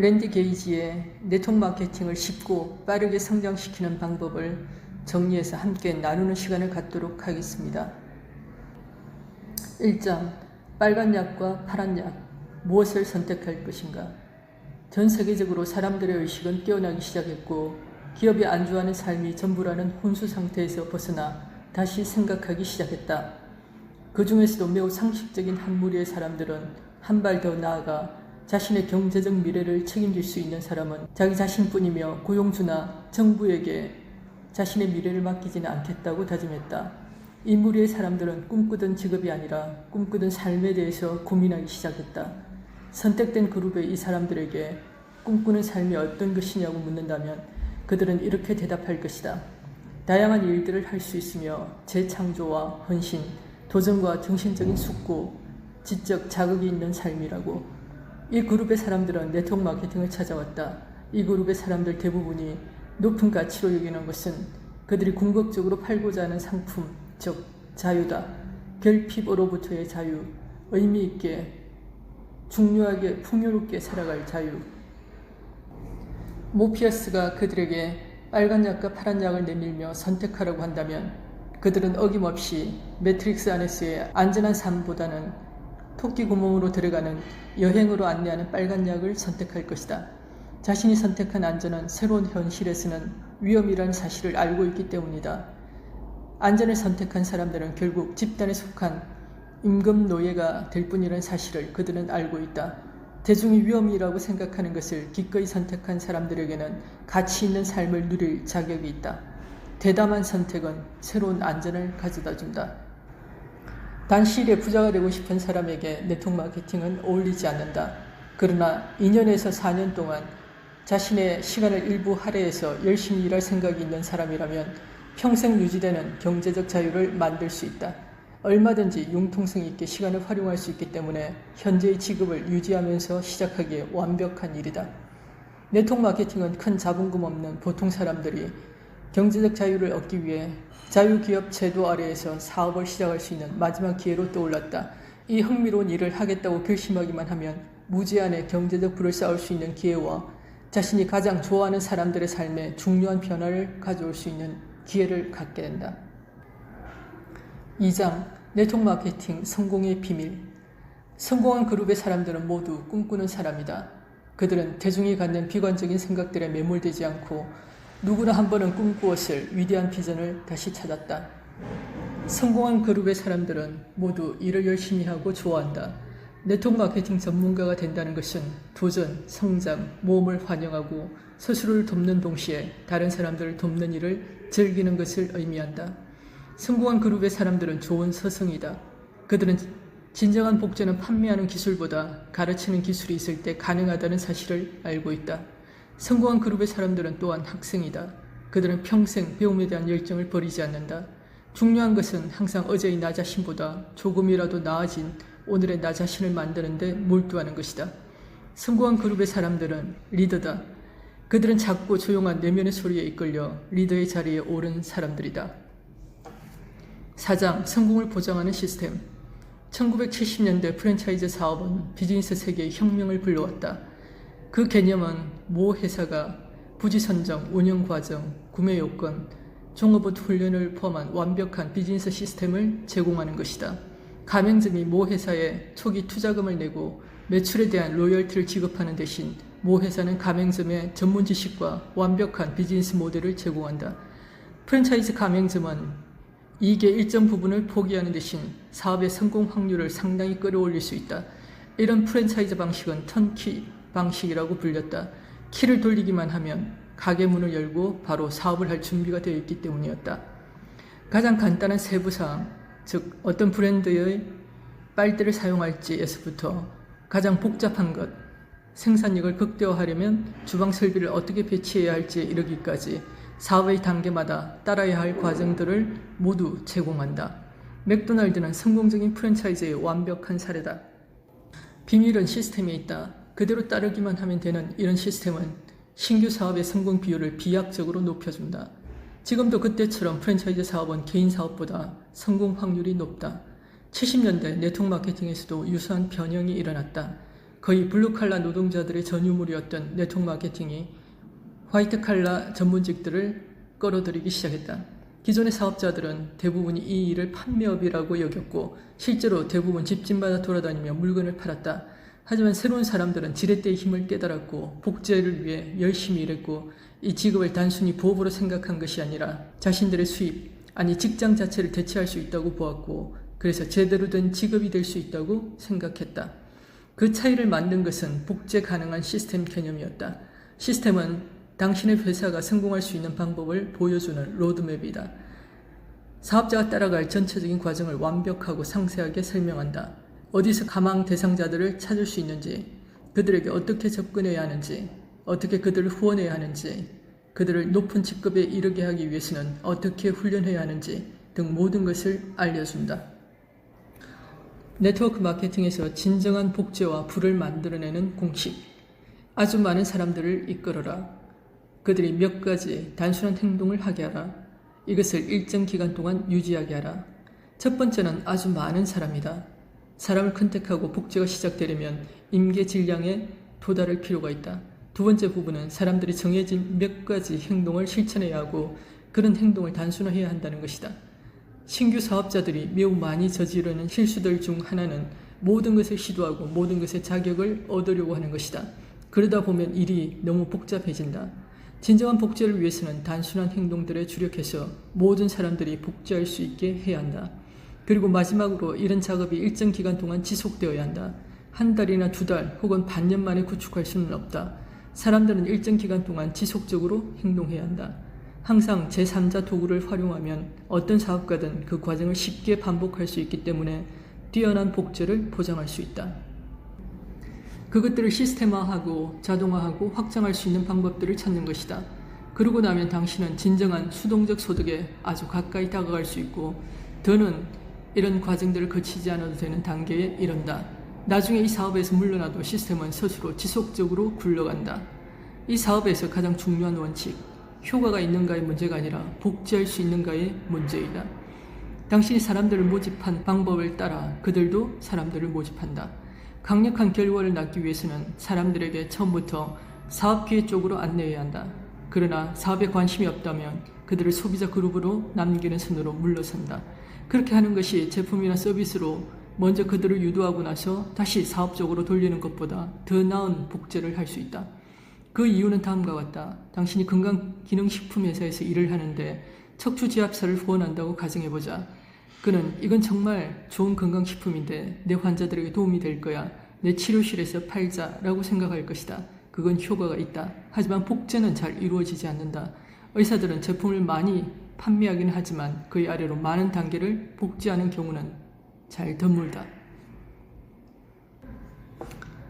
랜디 게이지의 네트워크 마케팅을 쉽고 빠르게 성장시키는 방법을 정리해서 함께 나누는 시간을 갖도록 하겠습니다. 1장 빨간 약과 파란 약, 무엇을 선택할 것인가? 전 세계적으로 사람들의 의식은 깨어나기 시작했고 기업이 안주하는 삶이 전부라는 혼수 상태에서 벗어나 다시 생각하기 시작했다. 그 중에서도 매우 상식적인 한 무리의 사람들은 한 발 더 나아가 자신의 경제적 미래를 책임질 수 있는 사람은 자기 자신뿐이며 고용주나 정부에게 자신의 미래를 맡기지는 않겠다고 다짐했다. 이 무리의 사람들은 꿈꾸던 직업이 아니라 꿈꾸던 삶에 대해서 고민하기 시작했다. 선택된 그룹의 이 사람들에게 꿈꾸는 삶이 어떤 것이냐고 묻는다면 그들은 이렇게 대답할 것이다. 다양한 일들을 할 수 있으며 재창조와 헌신, 도전과 정신적인 숙고, 지적 자극이 있는 삶이라고. 이 그룹의 사람들은 네트워크 마케팅을 찾아왔다. 이 그룹의 사람들 대부분이 높은 가치로 여기는 것은 그들이 궁극적으로 팔고자 하는 상품, 즉 자유다. 결핍으로부터의 자유, 의미 있게, 중요하게, 풍요롭게 살아갈 자유. 모피어스가 그들에게 빨간 약과 파란 약을 내밀며 선택하라고 한다면 그들은 어김없이 매트릭스 안에서의 안전한 삶보다는 토끼 구멍으로 들어가는 여행으로 안내하는 빨간 약을 선택할 것이다. 자신이 선택한 안전은 새로운 현실에서는 위험이라는 사실을 알고 있기 때문이다. 안전을 선택한 사람들은 결국 집단에 속한 임금 노예가 될 뿐이라는 사실을 그들은 알고 있다. 대중이 위험이라고 생각하는 것을 기꺼이 선택한 사람들에게는 가치 있는 삶을 누릴 자격이 있다. 대담한 선택은 새로운 안전을 가져다 준다. 단시일에 부자가 되고 싶은 사람에게 네트워크 마케팅은 어울리지 않는다. 그러나 2년에서 4년 동안 자신의 시간을 일부 할애해서 열심히 일할 생각이 있는 사람이라면 평생 유지되는 경제적 자유를 만들 수 있다. 얼마든지 융통성 있게 시간을 활용할 수 있기 때문에 현재의 직업을 유지하면서 시작하기에 완벽한 일이다. 네트워크 마케팅은 큰 자본금 없는 보통 사람들이 경제적 자유를 얻기 위해 자유기업 제도 아래에서 사업을 시작할 수 있는 마지막 기회로 떠올랐다. 이 흥미로운 일을 하겠다고 결심하기만 하면 무제한의 경제적 부를 쌓을 수 있는 기회와 자신이 가장 좋아하는 사람들의 삶에 중요한 변화를 가져올 수 있는 기회를 갖게 된다. 2장 네트워크 마케팅 성공의 비밀. 성공한 그룹의 사람들은 모두 꿈꾸는 사람이다. 그들은 대중이 갖는 비관적인 생각들에 매몰되지 않고 누구나 한 번은 꿈꾸었을 위대한 비전을 다시 찾았다. 성공한 그룹의 사람들은 모두 일을 열심히 하고 좋아한다. 네트워크 마케팅 전문가가 된다는 것은 도전, 성장, 모험을 환영하고 스스로를 돕는 동시에 다른 사람들을 돕는 일을 즐기는 것을 의미한다. 성공한 그룹의 사람들은 좋은 서성이다. 그들은 진정한 복제는 판매하는 기술보다 가르치는 기술이 있을 때 가능하다는 사실을 알고 있다. 성공한 그룹의 사람들은 또한 학생이다. 그들은 평생 배움에 대한 열정을 버리지 않는다. 중요한 것은 항상 어제의 나 자신보다 조금이라도 나아진 오늘의 나 자신을 만드는 데 몰두하는 것이다. 성공한 그룹의 사람들은 리더다. 그들은 작고 조용한 내면의 소리에 이끌려 리더의 자리에 오른 사람들이다. 4장 성공을 보장하는 시스템. 1970년대 프랜차이즈 사업은 비즈니스 세계의 혁명을 불러왔다. 그 개념은 모 회사가 부지 선정, 운영 과정, 구매 요건, 종업원 훈련을 포함한 완벽한 비즈니스 시스템을 제공하는 것이다. 가맹점이 모 회사에 초기 투자금을 내고 매출에 대한 로열티를 지급하는 대신 모 회사는 가맹점에 전문 지식과 완벽한 비즈니스 모델을 제공한다. 프랜차이즈 가맹점은 이익의 일정 부분을 포기하는 대신 사업의 성공 확률을 상당히 끌어올릴 수 있다. 이런 프랜차이즈 방식은 턴키 방식이라고 불렸다. 키를 돌리기만 하면 가게 문을 열고 바로 사업을 할 준비가 되어 있기 때문이었다. 가장 간단한 세부사항, 즉 어떤 브랜드의 빨대를 사용할지에서부터 가장 복잡한 것, 생산력을 극대화하려면 주방 설비를 어떻게 배치해야 할지에 이르기까지 사업의 단계마다 따라야 할 과정들을 모두 제공한다. 맥도날드는 성공적인 프랜차이즈의 완벽한 사례다. 비밀은 시스템에 있다. 그대로 따르기만 하면 되는 이런 시스템은 신규 사업의 성공 비율을 비약적으로 높여준다. 지금도 그때처럼 프랜차이즈 사업은 개인 사업보다 성공 확률이 높다. 70년대 네트워크 마케팅에서도 유사한 변형이 일어났다. 거의 블루칼라 노동자들의 전유물이었던 네트워크 마케팅이 화이트칼라 전문직들을 끌어들이기 시작했다. 기존의 사업자들은 대부분이 이 일을 판매업이라고 여겼고 실제로 대부분 집집마다 돌아다니며 물건을 팔았다. 하지만 새로운 사람들은 지렛대의 힘을 깨달았고 복제를 위해 열심히 일했고 이 직업을 단순히 부업으로 생각한 것이 아니라 자신들의 수입, 아니 직장 자체를 대체할 수 있다고 보았고 그래서 제대로 된 직업이 될 수 있다고 생각했다. 그 차이를 만든 것은 복제 가능한 시스템 개념이었다. 시스템은 당신의 회사가 성공할 수 있는 방법을 보여주는 로드맵이다. 사업자가 따라갈 전체적인 과정을 완벽하고 상세하게 설명한다. 어디서 가망 대상자들을 찾을 수 있는지, 그들에게 어떻게 접근해야 하는지, 어떻게 그들을 후원해야 하는지, 그들을 높은 직급에 이르게 하기 위해서는 어떻게 훈련해야 하는지 등 모든 것을 알려준다. 네트워크 마케팅에서 진정한 복제와 부를 만들어내는 공식. 아주 많은 사람들을 이끌어라. 그들이 몇 가지 단순한 행동을 하게 하라. 이것을 일정 기간 동안 유지하게 하라. 첫 번째는 아주 많은 사람이다. 사람을 컨택하고 복제가 시작되려면 임계 질량에 도달할 필요가 있다. 두 번째 부분은 사람들이 정해진 몇 가지 행동을 실천해야 하고 그런 행동을 단순화해야 한다는 것이다. 신규 사업자들이 매우 많이 저지르는 실수들 중 하나는 모든 것을 시도하고 모든 것의 자격을 얻으려고 하는 것이다. 그러다 보면 일이 너무 복잡해진다. 진정한 복제를 위해서는 단순한 행동들에 주력해서 모든 사람들이 복제할 수 있게 해야 한다. 그리고 마지막으로 이런 작업이 일정 기간 동안 지속되어야 한다. 한 달이나 두 달 혹은 반년 만에 구축할 수는 없다. 사람들은 일정 기간 동안 지속적으로 행동해야 한다. 항상 제3자 도구를 활용하면 어떤 사업가든 그 과정을 쉽게 반복할 수 있기 때문에 뛰어난 복제를 보장할 수 있다. 그것들을 시스템화하고 자동화하고 확장할 수 있는 방법들을 찾는 것이다. 그러고 나면 당신은 진정한 수동적 소득에 아주 가까이 다가갈 수 있고 더는 이런 과정들을 거치지 않아도 되는 단계에 이른다. 나중에 이 사업에서 물러나도 시스템은 스스로 지속적으로 굴러간다. 이 사업에서 가장 중요한 원칙, 효과가 있는가의 문제가 아니라 복제할 수 있는가의 문제이다. 당신이 사람들을 모집한 방법을 따라 그들도 사람들을 모집한다. 강력한 결과를 낳기 위해서는 사람들에게 처음부터 사업기회 쪽으로 안내해야 한다. 그러나 사업에 관심이 없다면 그들을 소비자 그룹으로 남기는 선으로 물러선다. 그렇게 하는 것이 제품이나 서비스로 먼저 그들을 유도하고 나서 다시 사업적으로 돌리는 것보다 더 나은 복제를 할 수 있다. 그 이유는 다음과 같다. 당신이 건강기능식품 회사에서 일을 하는데 척추지압사를 후원한다고 가정해보자. 그는 이건 정말 좋은 건강식품인데 내 환자들에게 도움이 될 거야. 내 치료실에서 팔자라고 생각할 것이다. 그건 효과가 있다. 하지만 복제는 잘 이루어지지 않는다. 의사들은 제품을 많이 판매하기는 하지만 그의 아래로 많은 단계를 복제하는 경우는 잘 드물다.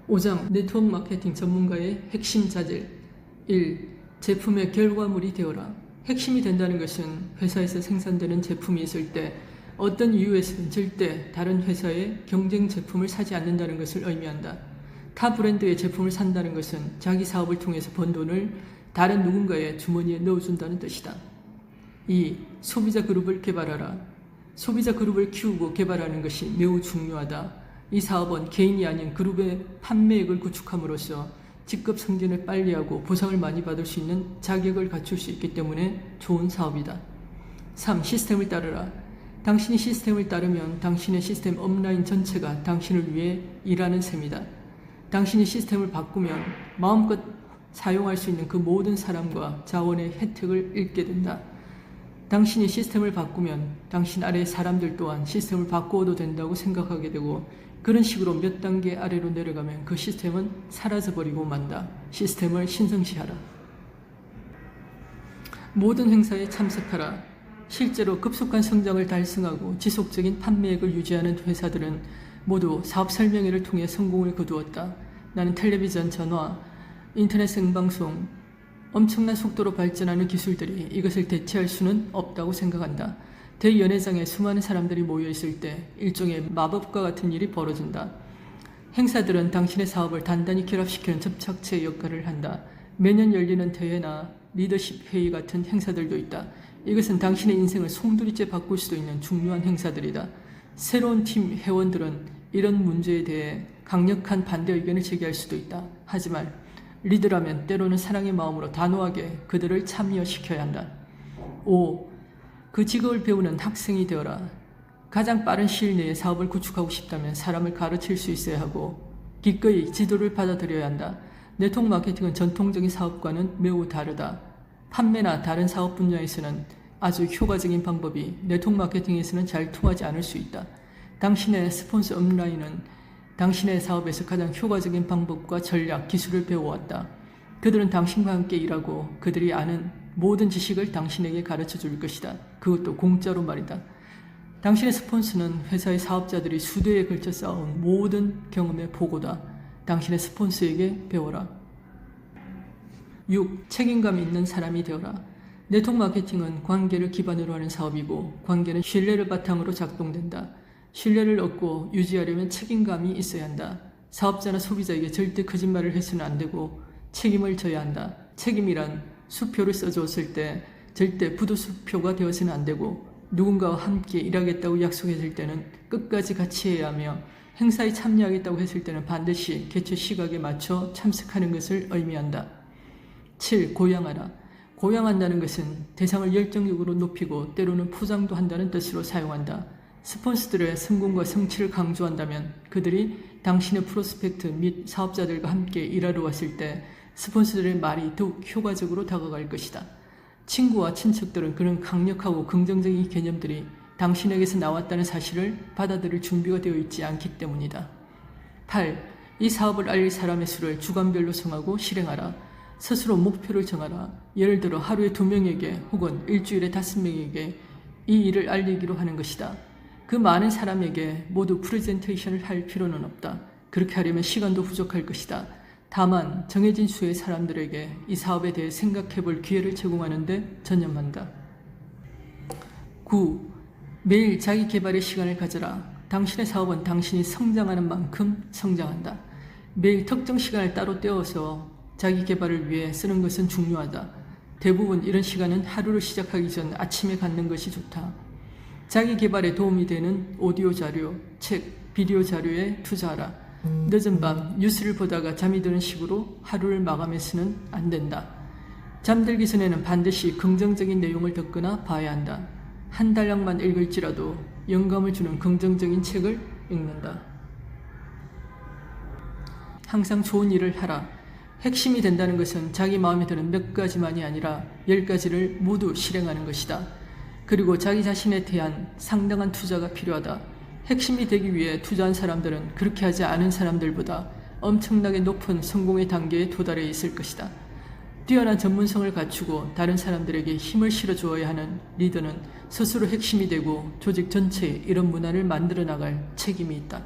5장 네트워크 마케팅 전문가의 핵심 자질 1. 제품의 결과물이 되어라. 핵심이 된다는 것은 회사에서 생산되는 제품이 있을 때 어떤 이유에서는 절대 다른 회사의 경쟁 제품을 사지 않는다는 것을 의미한다. 타 브랜드의 제품을 산다는 것은 자기 사업을 통해서 번 돈을 다른 누군가의 주머니에 넣어준다는 뜻이다. 2. 소비자 그룹을 개발하라. 소비자 그룹을 키우고 개발하는 것이 매우 중요하다. 이 사업은 개인이 아닌 그룹의 판매액을 구축함으로써 직급 승진을 빨리 하고 보상을 많이 받을 수 있는 자격을 갖출 수 있기 때문에 좋은 사업이다. 3. 시스템을 따르라. 당신이 시스템을 따르면 당신의 시스템 업라인 전체가 당신을 위해 일하는 셈이다. 당신이 시스템을 바꾸면 마음껏 사용할 수 있는 그 모든 사람과 자원의 혜택을 잃게 된다. 당신이 시스템을 바꾸면 당신 아래의 사람들 또한 시스템을 바꾸어도 된다고 생각하게 되고 그런 식으로 몇 단계 아래로 내려가면 그 시스템은 사라져버리고 만다. 시스템을 신성시하라. 모든 행사에 참석하라. 실제로 급속한 성장을 달성하고 지속적인 판매액을 유지하는 회사들은 모두 사업 설명회를 통해 성공을 거두었다. 나는 텔레비전, 전화, 인터넷 생방송, 엄청난 속도로 발전하는 기술들이 이것을 대체할 수는 없다고 생각한다. 대연회장에 수많은 사람들이 모여있을 때 일종의 마법과 같은 일이 벌어진다. 행사들은 당신의 사업을 단단히 결합시키는 접착체 역할을 한다. 매년 열리는 대회나 리더십 회의 같은 행사들도 있다. 이것은 당신의 인생을 송두리째 바꿀 수도 있는 중요한 행사들이다. 새로운 팀 회원들은 이런 문제에 대해 강력한 반대 의견을 제기할 수도 있다. 하지만 리더라면 때로는 사랑의 마음으로 단호하게 그들을 참여시켜야 한다. 5. 그 직업을 배우는 학생이 되어라. 가장 빠른 시일 내에 사업을 구축하고 싶다면 사람을 가르칠 수 있어야 하고 기꺼이 지도를 받아들여야 한다. 네트워크 마케팅은 전통적인 사업과는 매우 다르다. 판매나 다른 사업 분야에서는 아주 효과적인 방법이 네트워크 마케팅에서는 잘 통하지 않을 수 있다. 당신의 스폰서 업라인은 당신의 사업에서 가장 효과적인 방법과 전략, 기술을 배워왔다. 그들은 당신과 함께 일하고 그들이 아는 모든 지식을 당신에게 가르쳐 줄 것이다. 그것도 공짜로 말이다. 당신의 스폰서는 회사의 사업자들이 수대에 걸쳐 쌓아온 모든 경험의 보고다. 당신의 스폰서에게 배워라. 6. 책임감 있는 사람이 되어라. 네트워크 마케팅은 관계를 기반으로 하는 사업이고 관계는 신뢰를 바탕으로 작동된다. 신뢰를 얻고 유지하려면 책임감이 있어야 한다. 사업자나 소비자에게 절대 거짓말을 해서는 안 되고 책임을 져야 한다. 책임이란 수표를 써주었을 때 절대 부도수표가 되어서는 안 되고 누군가와 함께 일하겠다고 약속했을 때는 끝까지 같이 해야 하며 행사에 참여하겠다고 했을 때는 반드시 개최 시각에 맞춰 참석하는 것을 의미한다. 7. 고양하라. 고양한다는 것은 대상을 열정적으로 높이고 때로는 포장도 한다는 뜻으로 사용한다. 스폰서들의 성공과 성취를 강조한다면 그들이 당신의 프로스펙트 및 사업자들과 함께 일하러 왔을 때 스폰서들의 말이 더욱 효과적으로 다가갈 것이다. 친구와 친척들은 그런 강력하고 긍정적인 개념들이 당신에게서 나왔다는 사실을 받아들일 준비가 되어 있지 않기 때문이다. 8. 이 사업을 알릴 사람의 수를 주간별로 정하고 실행하라. 스스로 목표를 정하라. 예를 들어 하루에 2명에게 혹은 일주일에 5명에게 이 일을 알리기로 하는 것이다. 그 많은 사람에게 모두 프레젠테이션을 할 필요는 없다. 그렇게 하려면 시간도 부족할 것이다. 다만 정해진 수의 사람들에게 이 사업에 대해 생각해볼 기회를 제공하는 데 전념한다. 9. 매일 자기 개발의 시간을 가져라. 당신의 사업은 당신이 성장하는 만큼 성장한다. 매일 특정 시간을 따로 떼어서 자기 개발을 위해 쓰는 것은 중요하다. 대부분 이런 시간은 하루를 시작하기 전 아침에 갖는 것이 좋다. 자기 개발에 도움이 되는 오디오 자료, 책, 비디오 자료에 투자하라. 늦은 밤 뉴스를 보다가 잠이 드는 식으로 하루를 마감해서는 안 된다. 잠들기 전에는 반드시 긍정적인 내용을 듣거나 봐야 한다. 한 달량만 읽을지라도 영감을 주는 긍정적인 책을 읽는다. 항상 좋은 일을 하라. 핵심이 된다는 것은 자기 마음에 드는 몇 가지만이 아니라 10가지를 모두 실행하는 것이다. 그리고 자기 자신에 대한 상당한 투자가 필요하다. 핵심이 되기 위해 투자한 사람들은 그렇게 하지 않은 사람들보다 엄청나게 높은 성공의 단계에 도달해 있을 것이다. 뛰어난 전문성을 갖추고 다른 사람들에게 힘을 실어주어야 하는 리더는 스스로 핵심이 되고 조직 전체에 이런 문화를 만들어 나갈 책임이 있다.